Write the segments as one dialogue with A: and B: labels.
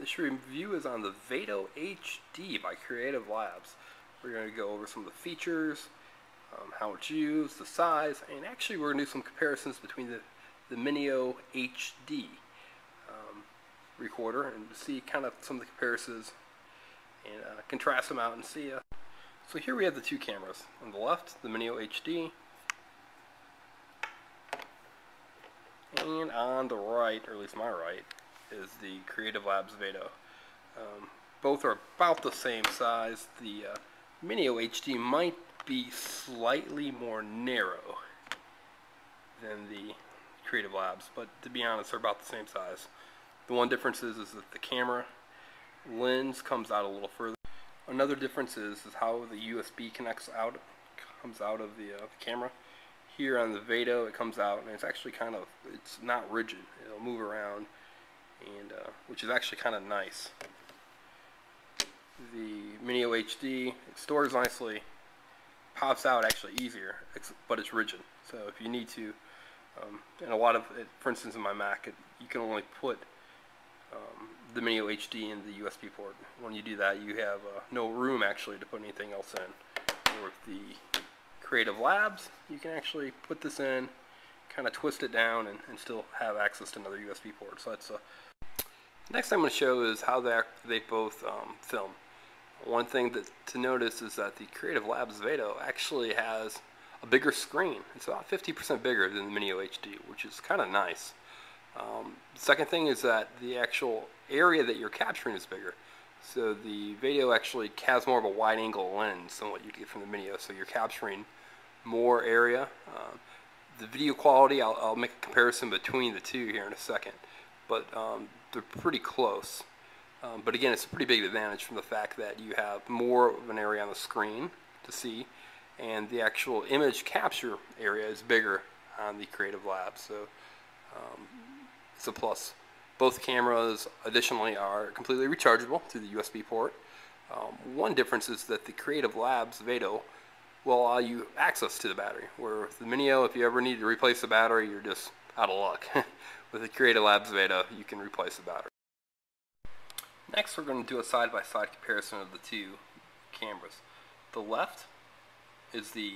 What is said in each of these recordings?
A: This review is on the Vado HD by Creative Labs. We're going to go over some of the features, how it's used, the size, and actually we're going to do some comparisons between the Minio HD recorder and see kind of some of the comparisons and contrast them out and see. So here we have the two cameras. On the left, the Minio HD, and on the right, or at least my right, is the Creative Labs Vado. Both are about the same size. The Minio HD might be slightly more narrow than the Creative Labs, but to be honest, they're about the same size. The one difference is that the camera lens comes out a little further. Another difference is how the USB comes out of the camera. Here on the Vado, it comes out and it's actually it's not rigid. It'll move around, and which is actually kind of nice. The Minio HD, it stores nicely, pops out actually easier, but it's rigid. So if you need to, and a lot of it, for instance in my Mac, you can only put the Minio HD in the USB port. When you do that, you have no room actually to put anything else in. Or with the Creative Labs, you can actually put this in, kind of twist it down, and still have access to another USB port. So that's next thing I'm going to show is how they both film. One thing to notice is that the Creative Labs Vado actually has a bigger screen. It's about 50% bigger than the Minio HD, which is kind of nice. The second thing is that the actual area that you're capturing is bigger. So the Vado actually has more of a wide angle lens than what you get from the Minio, so you're capturing more area. The video quality, I'll make a comparison between the two here in a second, but they're pretty close. But again, it's a pretty big advantage from the fact that you have more of an area on the screen to see, and the actual image capture area is bigger on the Creative Labs, so it's a plus. Both cameras additionally are completely rechargeable through the USB port. One difference is that the Creative Labs Vado will allow you access to the battery, where with the Minio, if you ever need to replace the battery, you're just out of luck. With the Creative Labs Vado, you can replace the battery. Next, we're going to do a side-by-side comparison of the two cameras. The left is the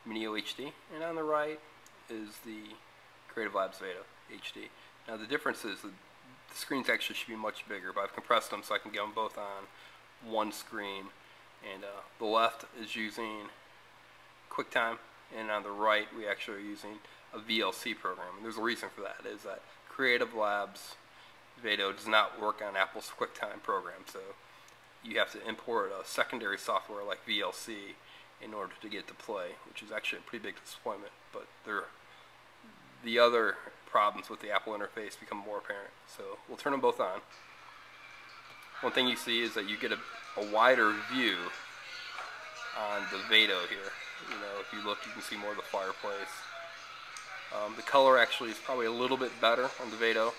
A: Minio HD, and on the right is the Creative Labs Vado HD. Now the difference is that the screens actually should be much bigger, but I've compressed them so I can get them both on one screen. And the left is using QuickTime, and on the right we actually are using a VLC program. And there's a reason for that, is that Creative Labs Vado does not work on Apple's QuickTime program, so you have to import a secondary software like VLC in order to get it to play, which is actually a pretty big disappointment. But the other problems with the Apple interface become more apparent. So we'll turn them both on. One thing you see is that you get a wider view on the Vado here. You know, if you look, you can see more of the fireplace. The color actually is probably a little bit better on the Vado.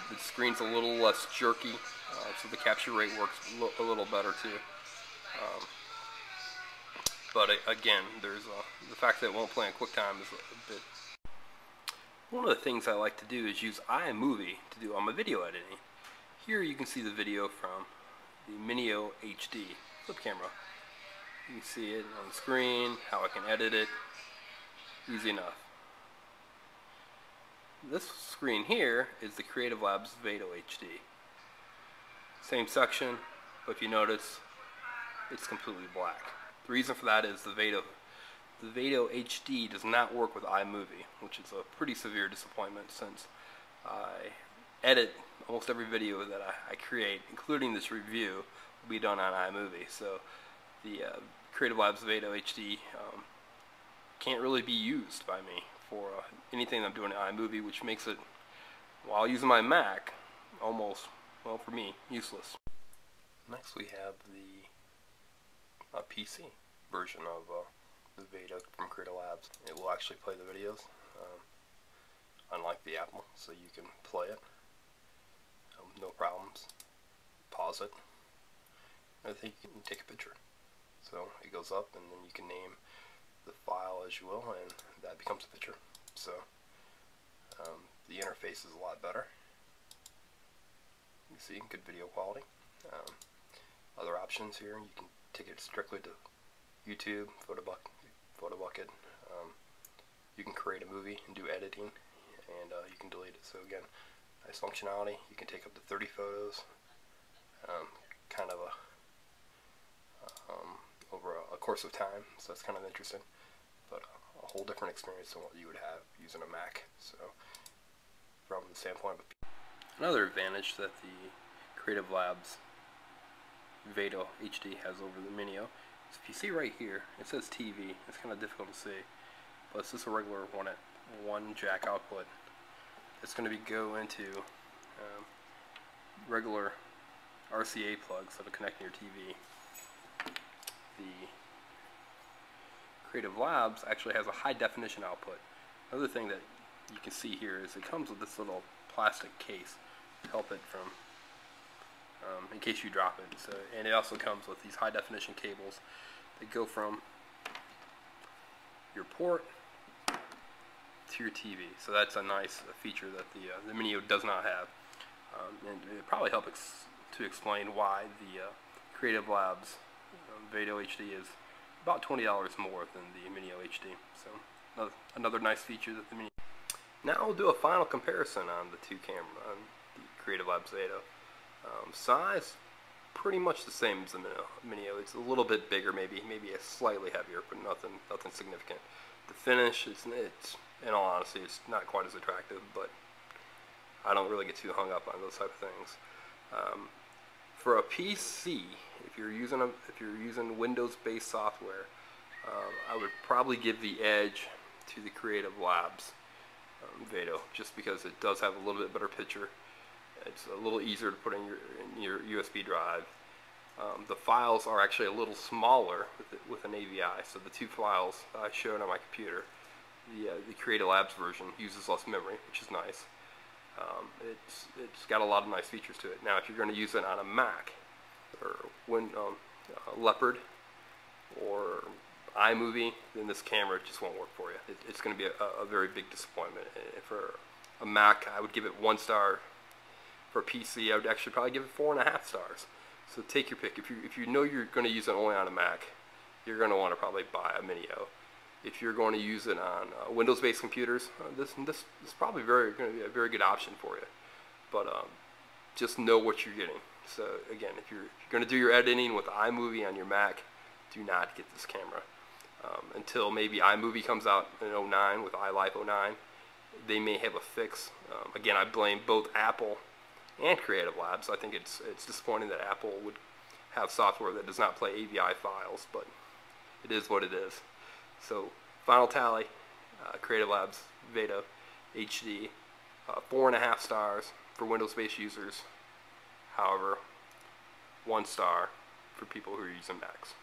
A: The screen's a little less jerky, so the capture rate works a little better too. But again, there's the fact that it won't play on QuickTime is a bit. One of the things I like to do is use iMovie to do all my video editing. Here you can see the video from the Minio HD flip camera. You can see it on the screen, how I can edit it, easy enough. This screen here is the Creative Labs Vado HD. Same section, but if you notice, it's completely black. The reason for that is the Vado HD does not work with iMovie, which is a pretty severe disappointment since I edit almost every video that I create, including this review, will be done on iMovie. So the Creative Labs Vado HD can't really be used by me for anything I'm doing in iMovie, which makes it, while using my Mac, almost, well, for me, useless. Next we have the PC version of the Vado from Creative Labs. It will actually play the videos, unlike the Apple, so you can play it, no problems. Pause it. I think you can take a picture. So it goes up, and then you can name the file as you will, and that becomes a picture. So the interface is a lot better. You see, good video quality. Other options here, you can take it strictly to YouTube, Photo Bucket. You can create a movie and do editing, and you can delete it. So again, nice functionality. You can take up to 30 photos, kind of over a course of time. So that's kind of interesting, but a whole different experience than what you would have using a Mac. So from the standpoint of another advantage that the Creative Labs Vado HD has over the Minio is, if you see right here, it says TV. It's kind of difficult to see, but it's just a regular one jack output. It's going to go into regular RCA plugs that will connect to your TV. The Creative Labs actually has a high definition output. Another thing that you can see here is it comes with this little plastic case to help it from in case you drop it. So, and it also comes with these high definition cables that go from your port to your TV. So that's a nice feature that the Minio does not have, and it probably helps to explain why the Creative Labs Vado HD is about $20 more than the Minio HD. So another nice feature that the Minio. Now I'll do a final comparison on the two camera on the Creative Labs Vado. Size pretty much the same as the Minio. It's a little bit bigger, maybe a slightly heavier, but nothing significant. The finish, it's in all honesty, it's not quite as attractive, but I don't really get too hung up on those type of things. For a PC, if you're using Windows-based software, I would probably give the edge to the Creative Labs Vado, just because it does have a little bit better picture. It's a little easier to put in your USB drive. The files are actually a little smaller with an AVI, so the two files I showed on my computer, the Creative Labs version uses less memory, which is nice. It's got a lot of nice features to it. Now, if you're going to use it on a Mac or Leopard or iMovie, then this camera just won't work for you. It's going to be a very big disappointment. For a Mac, I would give it 1 star. For a PC, I would actually probably give it 4.5 stars. So take your pick. If you know you're going to use it only on a Mac, you're going to want to probably buy a Minio. If you're going to use it on Windows-based computers, this is probably going to be a very good option for you. But just know what you're getting. So again, if you're going to do your editing with iMovie on your Mac, do not get this camera. Until maybe iMovie comes out in 09 with iLife 09, they may have a fix. Again, I blame both Apple and Creative Labs. I think it's disappointing that Apple would have software that does not play AVI files, but it is what it is. So final tally, Creative Labs Vado HD, 4.5 stars for Windows-based users. However, 1 star for people who are using Macs.